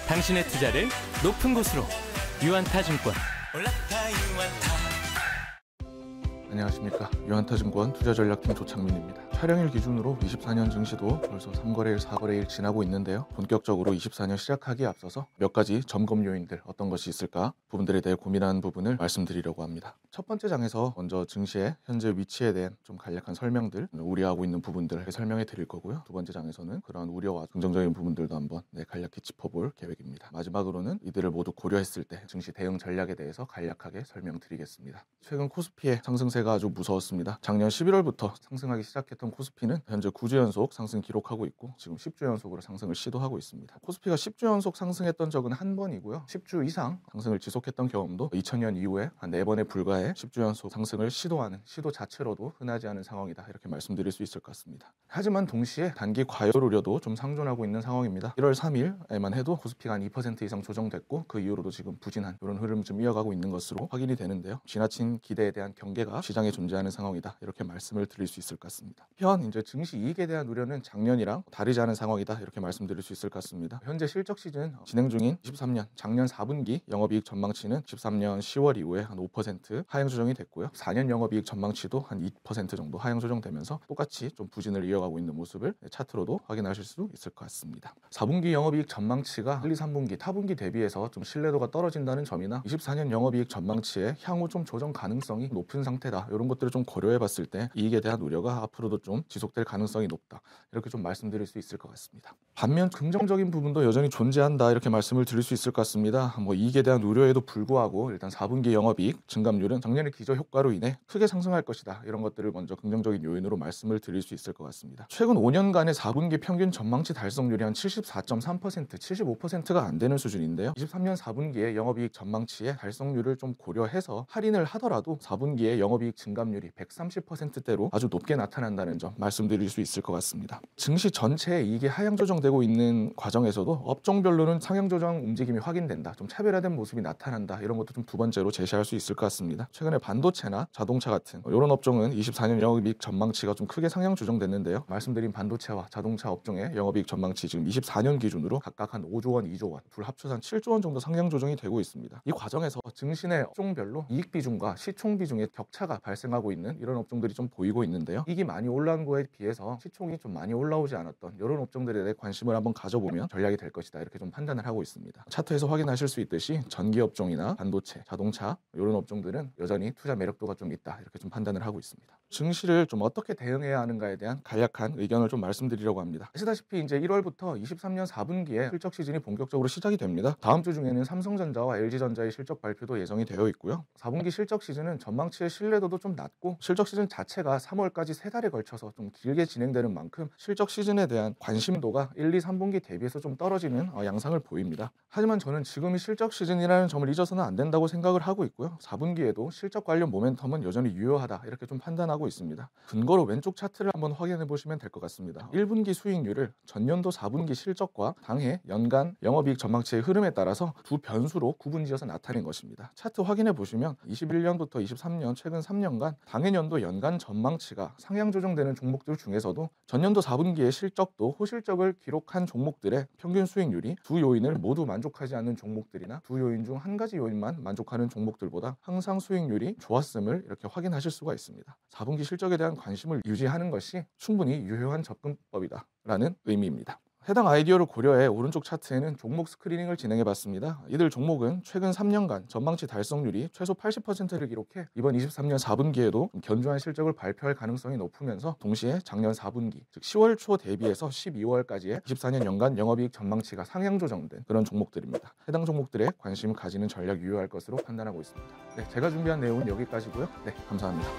당신의 투자를 높은 곳으로 유한타증권. 안녕하십니까. 유한타증권 투자전략팀 조창민입니다. 촬영일 기준으로 24년 증시도 벌써 3거래일, 4거래일 지나고 있는데요. 본격적으로 24년 시작하기에 앞서서 몇 가지 점검 요인들 어떤 것이 있을까 부분들에 대해 고민하는 부분을 말씀드리려고 합니다. 첫 번째 장에서 먼저 증시의 현재 위치에 대한 좀 간략한 설명들, 우려하고 있는 부분들을 설명해 드릴 거고요. 두 번째 장에서는 그러한 우려와 긍정적인 부분들도 한번 간략히 짚어볼 계획입니다. 마지막으로는 이들을 모두 고려했을 때 증시 대응 전략에 대해서 간략하게 설명드리겠습니다. 최근 코스피의 상승세가 아주 무서웠습니다. 작년 11월부터 상승하기 시작했던 코스피는 현재 9주 연속 상승 기록하고 있고 지금 10주 연속으로 상승을 시도하고 있습니다. 코스피가 10주 연속 상승했던 적은 한 번이고요. 10주 이상 상승을 지속했던 경험도 2000년 이후에 한 4번에 불과해 10주 연속 상승을 시도하는 시도 자체로도 흔하지 않은 상황이다. 이렇게 말씀드릴 수 있을 것 같습니다. 하지만 동시에 단기 과열 우려도 좀 상존하고 있는 상황입니다. 1월 3일에만 해도 코스피가 한 2% 이상 조정됐고 그 이후로도 지금 부진한 이런 흐름을 좀 이어가고 있는 것으로 확인이 되는데요. 지나친 기대에 대한 경계가 시장에 존재하는 상황이다. 이렇게 말씀을 드릴 수 있을 것 같습니다. 이제 증시 이익에 대한 우려는 작년이랑 다르지 않은 상황이다. 이렇게 말씀드릴 수 있을 것 같습니다. 현재 실적 시즌 진행 중인 23년 작년 4분기 영업이익 전망치는 13년 10월 이후에 한 5% 하향 조정이 됐고요. 4년 영업이익 전망치도 한 2% 정도 하향 조정되면서 똑같이 좀 부진을 이어가고 있는 모습을 차트로도 확인하실 수 있을 것 같습니다. 4분기 영업이익 전망치가 1, 2, 3분기, 타분기 대비해서 좀 신뢰도가 떨어진다는 점이나 24년 영업이익 전망치의 향후 좀 조정 가능성이 높은 상태다. 이런 것들을 좀 고려해 봤을 때 이익에 대한 우려가 앞으로도 좀 지속될 가능성이 높다. 이렇게 좀 말씀드릴 수 있을 것 같습니다. 반면 긍정적인 부분도 여전히 존재한다. 이렇게 말씀을 드릴 수 있을 것 같습니다. 이익에 대한 우려에도 불구하고 일단 4분기 영업이익 증감률은 작년의 기저효과로 인해 크게 상승할 것이다. 이런 것들을 먼저 긍정적인 요인으로 말씀을 드릴 수 있을 것 같습니다. 최근 5년간의 4분기 평균 전망치 달성률이 한 74.3%, 75%가 안 되는 수준인데요. 23년 4분기에 영업이익 전망치의 달성률을 좀 고려해서 할인을 하더라도 4분기에 영업이익 증감률이 130%대로 아주 높게 나타난다는 점 말씀드릴 수 있을 것 같습니다. 증시 전체에 이익이 하향 조정되고 있는 과정에서도 업종별로는 상향 조정 움직임이 확인된다. 좀 차별화된 모습이 나타난다. 이런 것도 좀 두 번째로 제시할 수 있을 것 같습니다. 최근에 반도체나 자동차 같은 이런 업종은 24년 영업이익 전망치가 좀 크게 상향 조정됐는데요. 말씀드린 반도체와 자동차 업종의 영업이익 전망치 지금 24년 기준으로 각각 한 5조 원, 2조 원, 둘 합쳐서 한 7조 원 정도 상향 조정이 되고 있습니다. 이 과정에서 증시 내 업종별로 이익 비중과 시총 비중의 격차가 발생하고 있는 이런 업종들이 좀 보이고 있는데요. 이익이 많이 올라온 거에 비해서 시총이 좀 많이 올라오지 않았던 이런 업종들에 대해 관심을 한번 가져보면 전략이 될 것이다. 이렇게 좀 판단을 하고 있습니다. 차트에서 확인하실 수 있듯이 전기 업종이나 반도체, 자동차 이런 업종들은 여전히 투자 매력도가 좀 있다. 이렇게 좀 판단을 하고 있습니다. 증시를 좀 어떻게 대응해야 하는가에 대한 간략한 의견을 좀 말씀드리려고 합니다. 아시다시피 이제 1월부터 23년 4분기에 실적 시즌이 본격적으로 시작이 됩니다. 다음 주 중에는 삼성전자와 LG전자의 실적 발표도 예정이 되어 있고요. 4분기 실적 시즌은 전망치의 신뢰도도 좀 낮고 실적 시즌 자체가 3월까지 3달에 걸쳐서 좀 길게 진행되는 만큼 실적 시즌에 대한 관심도가 1, 2, 3분기 대비해서 좀 떨어지는 양상을 보입니다. 하지만 저는 지금이 실적 시즌이라는 점을 잊어서는 안 된다고 생각을 하고 있고요. 4분기에도 실적 관련 모멘텀은 여전히 유효하다. 이렇게 좀 판단하고 있습니다. 근거로 왼쪽 차트를 한번 확인해 보시면 될 것 같습니다. 1분기 수익률을 전년도 4분기 실적과 당해 연간 영업이익 전망치의 흐름에 따라서 두 변수로 구분지어서 나타낸 것입니다. 차트 확인해 보시면 21년부터 23년 최근 3년간 당해년도 연간 전망치가 상향 조정되는 종목들 중에서도 전년도 4분기의 실적도 호실적을 기록한 종목들의 평균 수익률이 두 요인을 모두 만족하지 않는 종목들이나 두 요인 중 한 가지 요인만 만족하는 종목들보다 항상 수익률이 좋았음을 이렇게 확인하실 수가 있습니다. 4분기 실적에 대한 관심을 유지하는 것이 충분히 유효한 접근법이다 라는 의미입니다. 해당 아이디어를 고려해 오른쪽 차트에는 종목 스크리닝을 진행해봤습니다. 이들 종목은 최근 3년간 전망치 달성률이 최소 80%를 기록해 이번 23년 4분기에도 견조한 실적을 발표할 가능성이 높으면서 동시에 작년 4분기, 즉 10월 초 대비해서 12월까지의 24년 연간 영업이익 전망치가 상향 조정된 그런 종목들입니다. 해당 종목들에 관심을 가지는 전략 유효할 것으로 판단하고 있습니다. 제가 준비한 내용은 여기까지고요. 감사합니다.